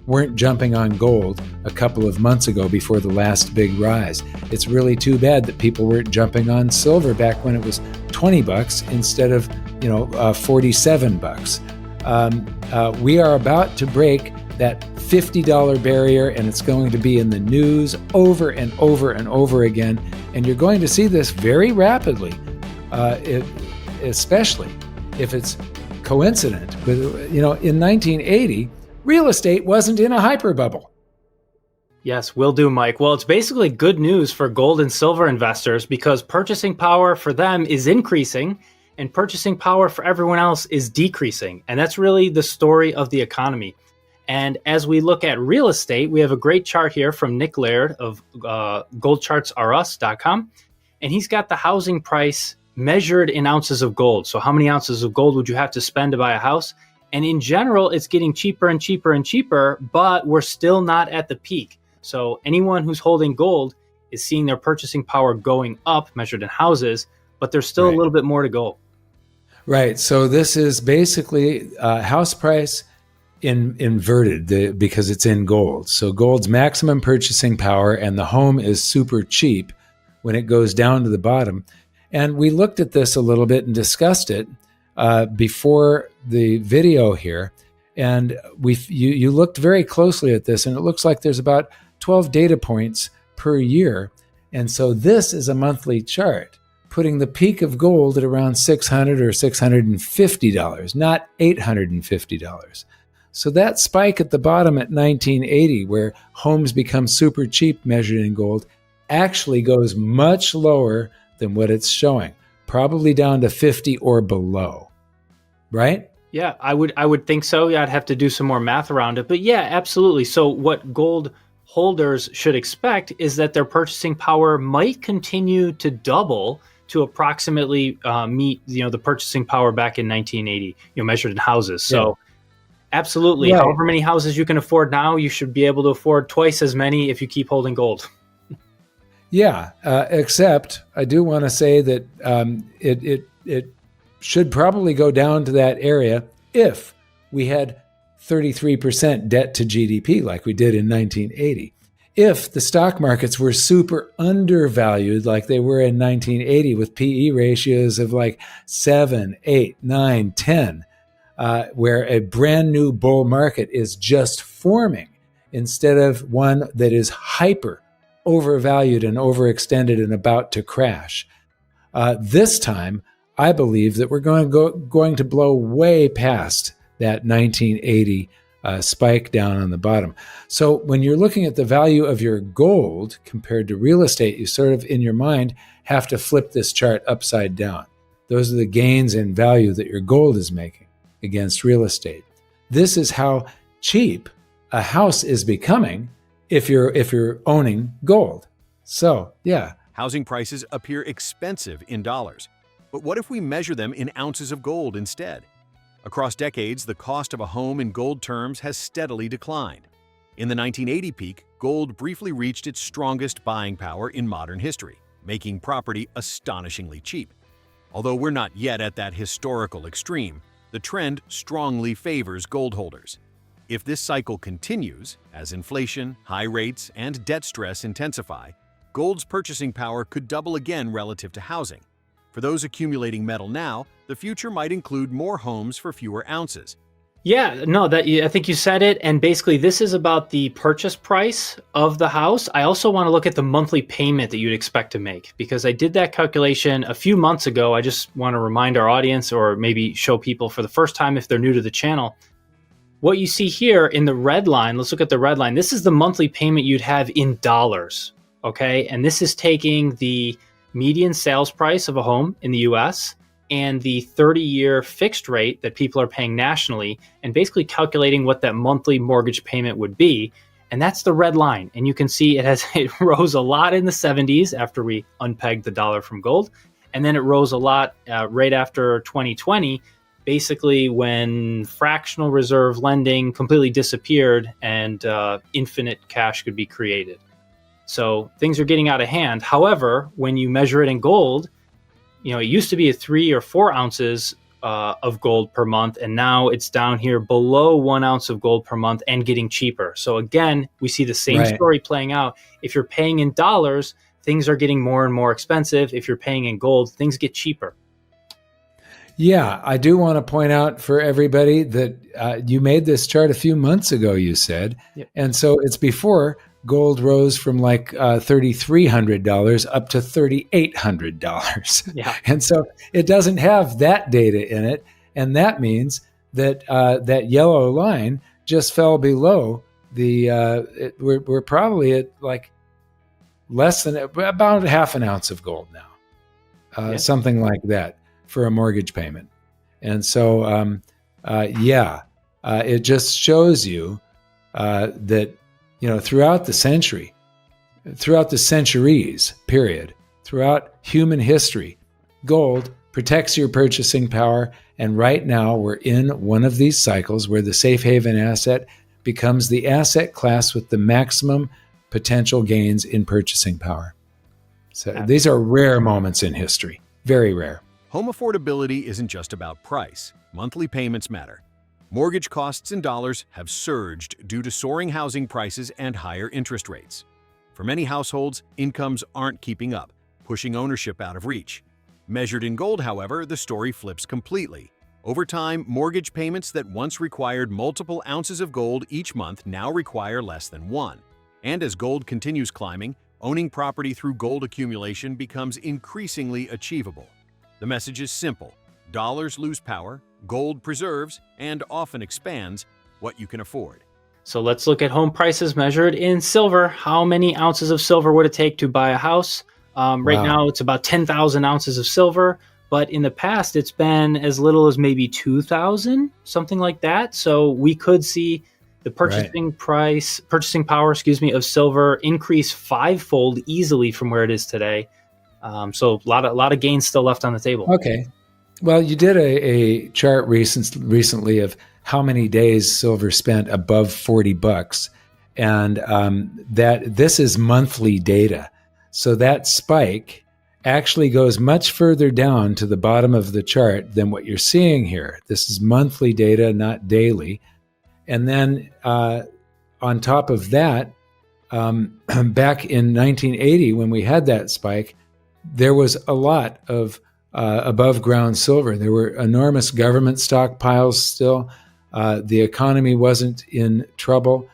weren't jumping on gold a couple of months ago before the last big rise. It's really too bad that people weren't jumping on silver back when it was $20 instead of, $47. We are about to break that $50 barrier, and it's going to be in the news over and over and over again. And you're going to see this very rapidly, especially if it's coincident with, in 1980, real estate wasn't in a hyper bubble. Yes, will do, Mike. Well, it's basically good news for gold and silver investors because purchasing power for them is increasing and purchasing power for everyone else is decreasing. And that's really the story of the economy. And as we look at real estate, we have a great chart here from Nick Laird of goldchartsrus.com. And he's got the housing price measured in ounces of gold. So how many ounces of gold would you have to spend to buy a house? And in general, it's getting cheaper and cheaper and cheaper, but we're still not at the peak. So anyone who's holding gold is seeing their purchasing power going up, measured in houses, but there's still a little bit more to go. Right. So this is basically house price inverted because it's in gold. So gold's maximum purchasing power and the home is super cheap when it goes down to the bottom. And we looked at this a little bit and discussed it before the video here. And you looked very closely at this, and it looks like there's about 12 data points per year. And so this is a monthly chart, putting the peak of gold at around $600 or $650, not $850. So that spike at the bottom at 1980, where homes become super cheap measured in gold, actually goes much lower than what it's showing, probably down to 50 or below, right? Yeah, I would think so. Yeah, I'd have to do some more math around it. But yeah, absolutely. So what gold holders should expect is that their purchasing power might continue to double to approximately meet, the purchasing power back in 1980, measured in houses. So absolutely, right. However many houses you can afford now, you should be able to afford twice as many if you keep holding gold. Yeah, except I do want to say that it should probably go down to that area if we had 33% debt to GDP like we did in 1980. If the stock markets were super undervalued like they were in 1980 with PE ratios of like 7, 8, 9, 10, where a brand new bull market is just forming instead of one that is hyper overvalued and overextended and about to crash. This time, I believe that we're going to blow way past that 1980 spike down on the bottom. So when you're looking at the value of your gold compared to real estate, you sort of, in your mind, have to flip this chart upside down. Those are the gains in value that your gold is making against real estate. This is how cheap a house is becoming if you're owning gold. So, yeah. Housing prices appear expensive in dollars. But what if we measure them in ounces of gold instead? Across decades, the cost of a home in gold terms has steadily declined. In the 1980 peak, gold briefly reached its strongest buying power in modern history, making property astonishingly cheap. Although we're not yet at that historical extreme, the trend strongly favors gold holders. If this cycle continues, as inflation, high rates, and debt stress intensify, gold's purchasing power could double again relative to housing. For those accumulating metal now, the future might include more homes for fewer ounces. Yeah, no, I think you said it. And basically, this is about the purchase price of the house. I also want to look at the monthly payment that you'd expect to make, because I did that calculation a few months ago. I just want to remind our audience, or maybe show people for the first time if they're new to the channel. What you see here in the red line, let's look at the red line. This is the monthly payment you'd have in dollars, okay? And this is taking the median sales price of a home in the US and the 30-year fixed rate that people are paying nationally, and basically calculating what that monthly mortgage payment would be. And that's the red line. And you can see it rose a lot in the 70s after we unpegged the dollar from gold. And then it rose a lot right after 2020, basically when fractional reserve lending completely disappeared and infinite cash could be created. So things are getting out of hand. However, when you measure it in gold, it used to be at 3 or 4 ounces of gold per month, and now it's down here below 1 ounce of gold per month and getting cheaper. So again, we see the same Right. story playing out. If you're paying in dollars, things are getting more and more expensive. If you're paying in gold, things get cheaper. Yeah, I do want to point out for everybody that you made this chart a few months ago, you said. Yep. And so it's before gold rose from like $3,300 up to $3,800. Yeah. And so it doesn't have that data in it. And that means that that yellow line just fell below we're probably at like less than about half an ounce of gold now, something like that for a mortgage payment. And so, it just shows you that, throughout the centuries, period, throughout human history, gold protects your purchasing power. And right now we're in one of these cycles where the safe haven asset becomes the asset class with the maximum potential gains in purchasing power. So these are rare moments in history, very rare. Home affordability isn't just about price. Monthly payments matter. Mortgage costs in dollars have surged due to soaring housing prices and higher interest rates. For many households, incomes aren't keeping up, pushing ownership out of reach. Measured in gold, however, the story flips completely. Over time, mortgage payments that once required multiple ounces of gold each month now require less than one. And as gold continues climbing, owning property through gold accumulation becomes increasingly achievable. The message is simple. Dollars lose power, gold preserves, and often expands what you can afford. So let's look at home prices measured in silver. How many ounces of silver would it take to buy a house? Right now, it's about 10,000 ounces of silver, but in the past, it's been as little as maybe 2,000, something like that. So we could see the purchasing power, of silver increase fivefold easily from where it is today. So a lot of gains still left on the table. Okay. Well, you did a chart recently of how many days silver spent above $40, and that this is monthly data. So that spike actually goes much further down to the bottom of the chart than what you're seeing here. This is monthly data, not daily. And then on top of that, back in 1980, when we had that spike, there was a lot of above ground silver. There were enormous government stockpiles still. The economy wasn't in trouble.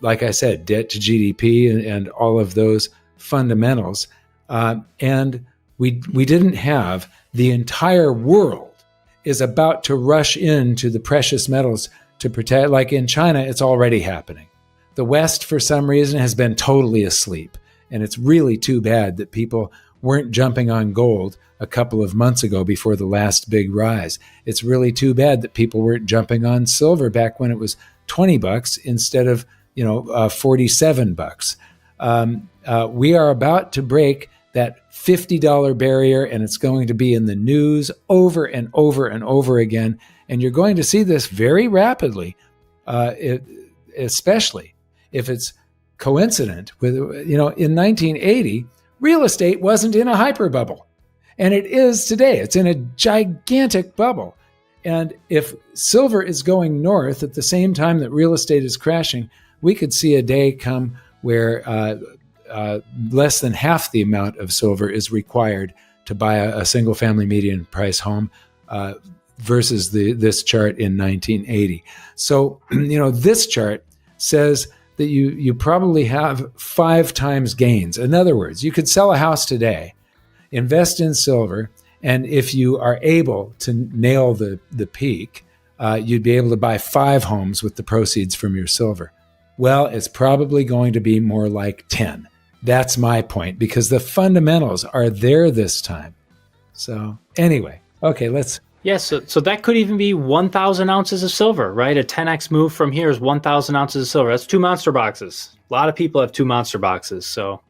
Like I said, debt to GDP and all of those fundamentals. And we didn't have the entire world is about to rush into the precious metals to protect. Like in China, it's already happening. The West, for some reason, has been totally asleep. And it's really too bad that people weren't jumping on gold a couple of months ago before the last big rise. It's really too bad that people weren't jumping on silver back when it was $20 instead of $47. We are about to break that $50 barrier, and it's going to be in the news over and over and over again. And you're going to see this very rapidly, especially if it's coincident with, in 1980, real estate wasn't in a hyper bubble. And it is today. It's in a gigantic bubble. And if silver is going north at the same time that real estate is crashing, we could see a day come where less than half the amount of silver is required to buy a single family median price home versus this chart in 1980. So, this chart says that you probably have 5 times gains. In other words, you could sell a house today, invest in silver, and if you are able to nail the peak, you'd be able to buy 5 homes with the proceeds from your silver. Well, it's probably going to be more like 10. That's my point, because the fundamentals are there this time. So anyway, okay, let's... Yes, so that could even be 1,000 ounces of silver, right? A 10x move from here is 1,000 ounces of silver. That's 2 monster boxes. A lot of people have 2 monster boxes, so...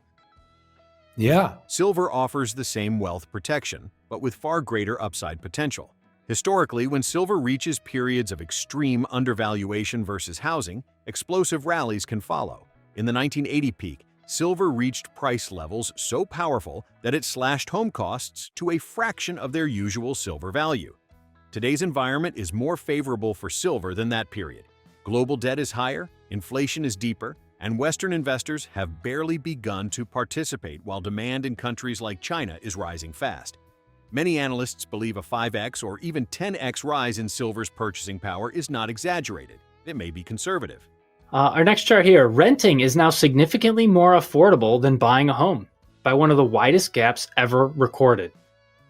Yeah. Silver offers the same wealth protection, but with far greater upside potential. Historically, when silver reaches periods of extreme undervaluation versus housing, explosive rallies can follow. In the 1980 peak, silver reached price levels so powerful that it slashed home costs to a fraction of their usual silver value. Today's environment is more favorable for silver than that period. Global debt is higher, inflation is deeper, and Western investors have barely begun to participate while demand in countries like China is rising fast. Many analysts believe a 5x or even 10x rise in silver's purchasing power is not exaggerated. It may be conservative. Our next chart here, renting is now significantly more affordable than buying a home by one of the widest gaps ever recorded.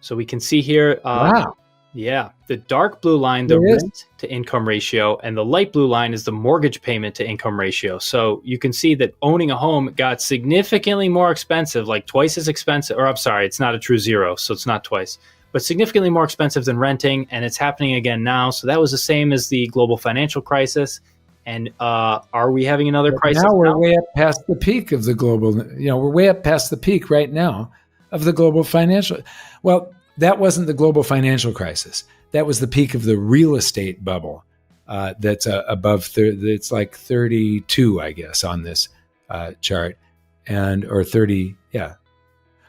So we can see here, Wow. yeah, the dark blue line, the It is. rent to income ratio, and the light blue line is the mortgage payment to income ratio. So you can see that owning a home got significantly more expensive, like twice as expensive, or I'm sorry, it's not a true zero, so it's not twice, but significantly more expensive than renting, and it's happening again now. So that was the same as the global financial crisis. And are we having another crisis Now we're now? way up past the peak of the global, we're way up past the peak right now of the global financial. Well, that wasn't the global financial crisis. That was the peak of the real estate bubble. That's above, it's like 32, I guess, on this chart, or 30, yeah.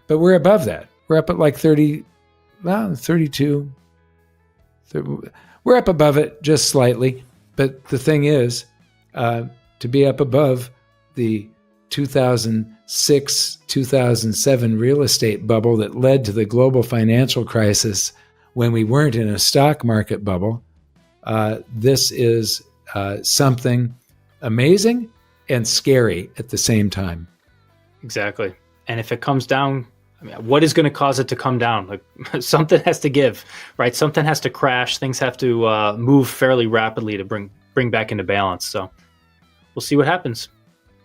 But we're above that. We're up at like 30, well, 32. We're up above it just slightly. But the thing is, to be up above the 2006, 2007 real estate bubble that led to the global financial crisis when we weren't in a stock market bubble, this is something amazing and scary at the same time. Exactly. And if it comes down, I mean, what is going to cause it to come down? Like something has to give, right? Something has to crash. Things have to move fairly rapidly to bring back into balance. So we'll see what happens.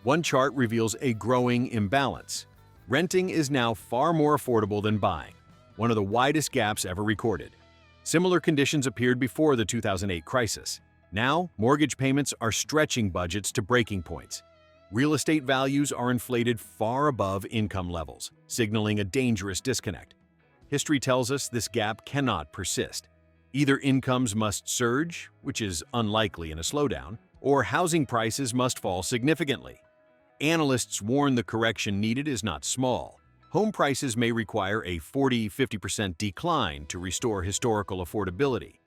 One chart reveals a growing imbalance. Renting is now far more affordable than buying, one of the widest gaps ever recorded. Similar conditions appeared before the 2008 crisis. Now, mortgage payments are stretching budgets to breaking points. Real estate values are inflated far above income levels, signaling a dangerous disconnect. History tells us this gap cannot persist. Either incomes must surge, which is unlikely in a slowdown, or housing prices must fall significantly. Analysts warn the correction needed is not small. Home prices may require a 40–50% decline to restore historical affordability.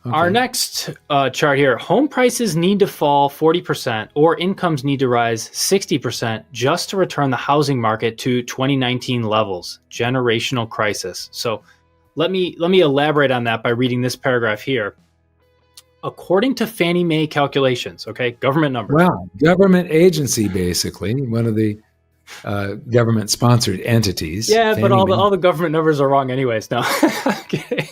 Okay. Our next chart here, home prices need to fall 40% or incomes need to rise 60% just to return the housing market to 2019 levels. Generational crisis. So let me elaborate on that by reading this paragraph here. According to Fannie Mae calculations, okay, government numbers. Wow, government agency, basically, one of the government-sponsored entities. Yeah, but Fannie Mae. all the government numbers are wrong anyways. No, okay,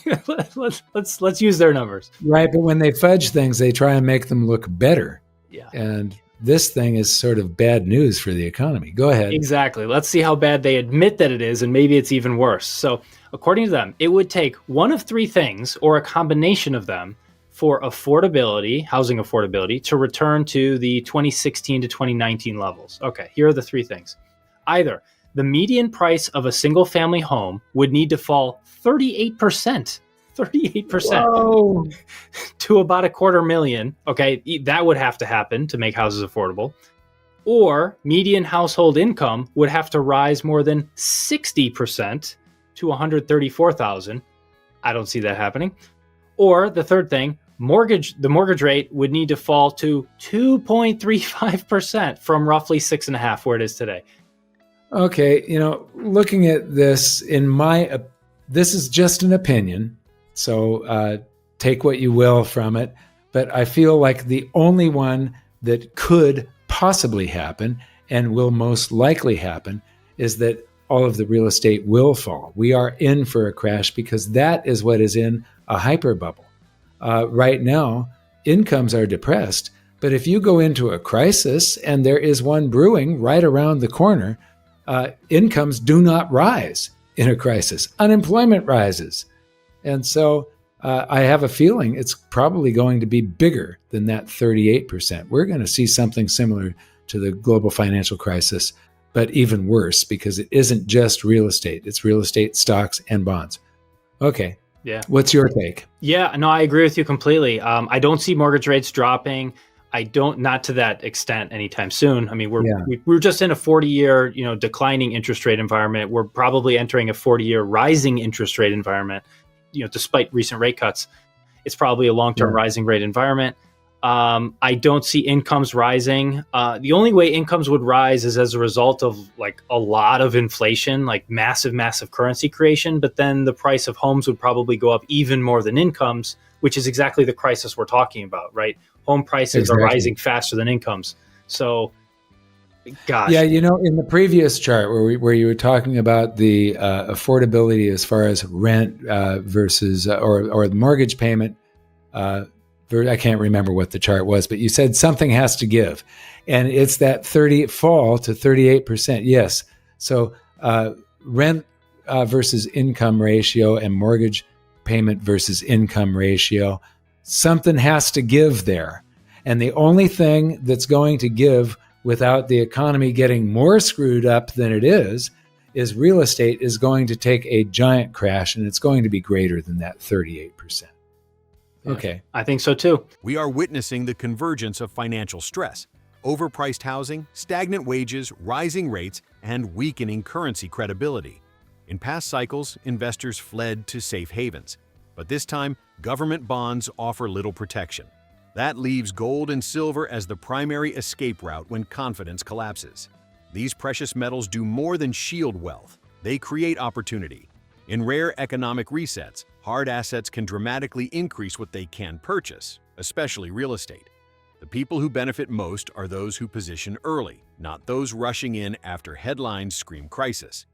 let's use their numbers. Right, but when they fudge things, they try and make them look better. Yeah, And this thing is sort of bad news for the economy. Go ahead. exactly. Let's see how bad they admit that it is, and maybe it's even worse. So, according to them, it would take one of three things, or a combination of them, for affordability, housing affordability, to return to the 2016 to 2019 levels. Okay, here are the three things. Either the median price of a single family home would need to fall 38%, Whoa. to about $250,000. Okay, that would have to happen to make houses affordable. Or median household income would have to rise more than 60% to $134,000. I don't see that happening. Or the third thing, the mortgage rate would need to fall to 2.35% from roughly 6.5% where it is today. Okay, looking at this, this is just an opinion, so take what you will from it, but I feel like the only one that could possibly happen and will most likely happen is that all of the real estate will fall. We are in for a crash because that is what is in a hyper bubble. Right now, incomes are depressed, but if you go into a crisis, and there is one brewing right around the corner, incomes do not rise in a crisis. Unemployment rises. And so I have a feeling it's probably going to be bigger than that 38%. We're going to see something similar to the global financial crisis, but even worse because it isn't just real estate. It's real estate, stocks, and bonds. Okay. Yeah. What's your take? Yeah, no, I agree with you completely. I don't see mortgage rates dropping. Not to that extent anytime soon. I mean, we're just in a 40-year, declining interest rate environment. We're probably entering a 40-year rising interest rate environment, despite recent rate cuts. it's probably a long-term Yeah. rising rate environment. I don't see incomes rising. The only way incomes would rise is as a result of like a lot of inflation, like massive currency creation. But then the price of homes would probably go up even more than incomes, which is exactly the crisis we're talking about, right? Home prices are Exactly. rising faster than incomes. So, gosh, Yeah, in the previous chart where you were talking about the affordability as far as rent versus or the mortgage payment, I can't remember what the chart was, but you said something has to give, and it's that 30 fall to 38%. Yes, so rent versus income ratio and mortgage payment versus income ratio, something has to give there, and the only thing that's going to give without the economy getting more screwed up than it is real estate is going to take a giant crash, and it's going to be greater than that 38%. Okay. I think so too. We are witnessing the convergence of financial stress, overpriced housing, stagnant wages, rising rates, and weakening currency credibility. In past cycles, investors fled to safe havens, but this time, government bonds offer little protection. That leaves gold and silver as the primary escape route when confidence collapses. These precious metals do more than shield wealth. They create opportunity. In rare economic resets, hard assets can dramatically increase what they can purchase, especially real estate. The people who benefit most are those who position early, not those rushing in after headlines scream crisis.